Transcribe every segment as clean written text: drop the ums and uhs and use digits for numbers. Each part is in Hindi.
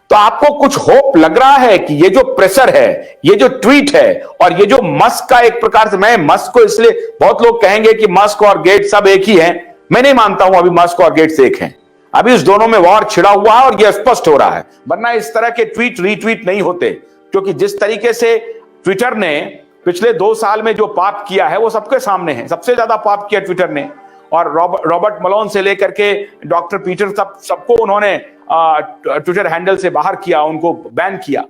तो आपको कुछ होप लग रहा है कि ये जो प्रेशर है, ये जो ट्वीट है, और ये जो मस्क का एक प्रकार से, मैं मस्क को इसलिए, बहुत लोग कहेंगे कि मस्क और गेट्स सब एक ही हैं, मैं नहीं मानता हूं अभी मस्क और गेट्स एक हैं। अभी इस दोनों में वॉर छिड़ा हुआ है और यह स्पष्ट हो रहा है, वरना इस तरह के ट्वीट रीट्वीट नहीं होते। क्योंकि जिस तरीके से ट्विटर ने पिछले 2 साल में जो पाप किया है वो सबके सामने है। सबसे ज्यादा पाप किया ट्विटर ने, और रॉबर्ट मलोन से लेकर के डॉक्टर पीटर सबको उन्होंने ट्विटर हैंडल से बाहर किया, उनको बैन किया।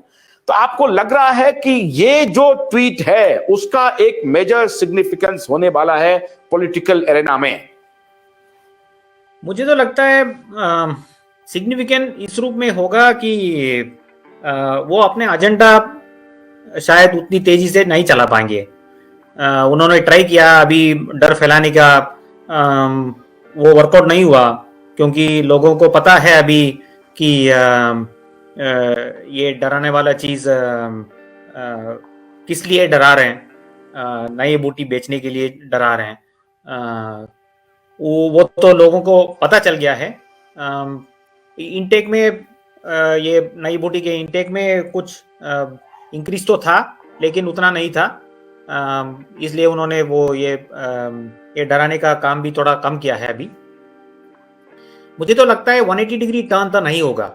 तो आपको लग रहा है कि ये जो ट्वीट है उसका एक मेजर सिग्निफिकेंस होने वाला है पॉलिटिकल एरेना में? मुझे तो लगता है सिग्निफिकेंट इस रूप में होगा कि वो अपने एजेंडा शायद उतनी तेजी से नहीं चला पाएंगे। उन्होंने ट्राई किया अभी डर फैलाने का, वो वर्कआउट नहीं हुआ, क्योंकि लोगों को पता है अभी कि ये डराने वाला चीज किस लिए डरा रहे हैं, नई बूटी बेचने के लिए डरा रहे हैं। वो तो लोगों को पता चल गया है। इनटेक में ये नई बूटी के इनटेक में कुछ इंक्रीज तो था, लेकिन उतना नहीं था, इसलिए उन्होंने वो ये डराने का काम भी थोड़ा कम किया है अभी। मुझे तो लगता है 180 डिग्री टर्न तो नहीं होगा,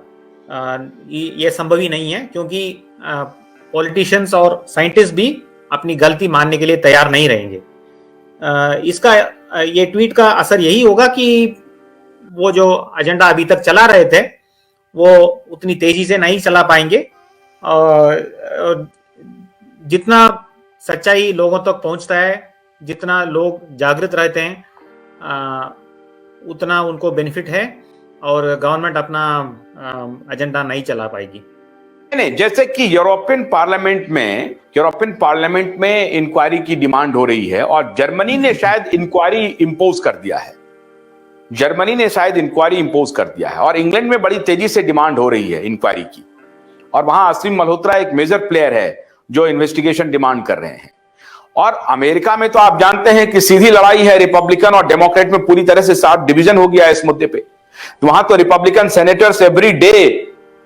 ये संभव ही नहीं है, क्योंकि पॉलिटिशियंस और साइंटिस्ट भी अपनी गलती मानने के लिए तैयार नहीं रहेंगे। इसका ये ट्वीट का असर यही होगा कि वो जो एजेंडा अभी तक चला रहे थे वो उतनी तेजी से नहीं चला पाएंगे, और जितना सच्चाई लोगों तक पहुंचता है, जितना लोग जागृत रहते हैं, उतना उनको बेनिफिट है, और गवर्नमेंट अपना एजेंडा नहीं चला पाएगी। नहीं, जैसे कि यूरोपियन पार्लियामेंट में इंक्वायरी की डिमांड हो रही है, और जर्मनी ने शायद इंक्वायरी इंपोज कर दिया है। और इंग्लैंड में बड़ी तेजी से डिमांड हो रही है इंक्वायरी की, और वहां असीम मल्होत्रा एक मेजर प्लेयर है जो इन्वेस्टिगेशन डिमांड कर रहे हैं। और अमेरिका में तो आप जानते हैं कि सीधी लड़ाई है, रिपब्लिकन और डेमोक्रेट में पूरी तरह से साफ डिवीजन हो गया है इस मुद्दे पे। तो वहां तो Republican senators every day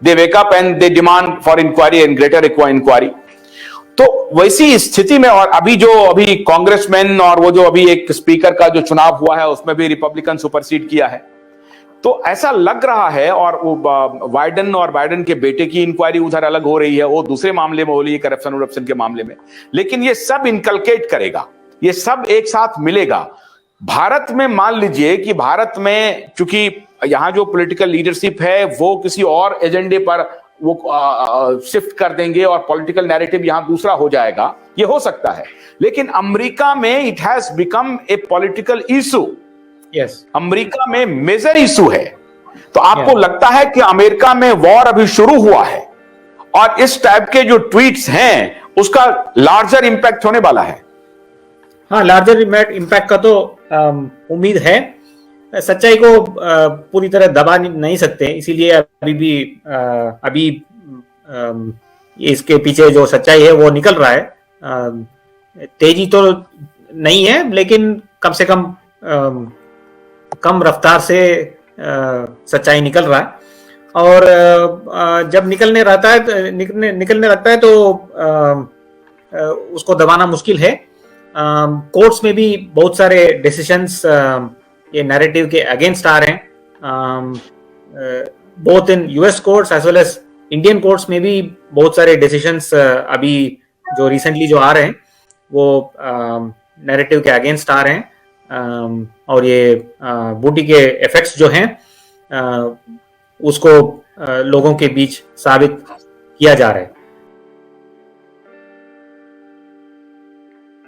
they wake up and they demand for inquiry and greater inquiry. तो वैसी स्थिति में, और अभी कांग्रेसमैन और वो जो अभी एक स्पीकर का जो चुनाव हुआ है उसमें भी रिपब्लिकन सुपरसीड किया है, तो ऐसा लग रहा है। और वो बाइडेन के बेटे की इंक्वायरी उधर अलग हो रही है, वो दूसरे मामले में हो रही है, करप्शन के मामले में। लेकिन ये सब इनकलकेट करेगा, ये सब एक साथ मिलेगा। भारत में मान लीजिए कि भारत में चूंकि यहां जो पॉलिटिकल लीडरशिप है वो किसी और एजेंडे पर वो शिफ्ट कर देंगे और पॉलिटिकल नैरेटिव यहां दूसरा हो जाएगा, ये हो सकता है। लेकिन अमेरिका में it has become a political issue. Yes, America में मेजर इशू है। तो आपको लगता है कि अमेरिका में वॉर अभी शुरू हुआ है, और इस टाइप के जो ट्वीट्स हैं उसका लार्जर इंपैक्ट होने वाला है? हाँ, लार्जर इम्पैक्ट का तो उम्मीद है। सच्चाई को पूरी तरह दबा नहीं सकते, इसीलिए अभी इसके पीछे जो सच्चाई है वो निकल रहा है। तेजी तो नहीं है, लेकिन कम से कम कम रफ्तार से सच्चाई निकल रहा है। और जब निकलने लगता है तो उसको दबाना मुश्किल है। कोर्ट्स में भी बहुत सारे डिसीजंस ये नैरेटिव के अगेंस्ट आ रहे हैं, both in US courts as well as Indian courts में भी बहुत सारे डिसीजंस अभी जो रिसेंटली जो आ रहे हैं वो नैरेटिव के अगेंस्ट आ रहे हैं। और ये बूटी के इफेक्ट्स जो हैं उसको लोगों के बीच साबित किया जा रहा है।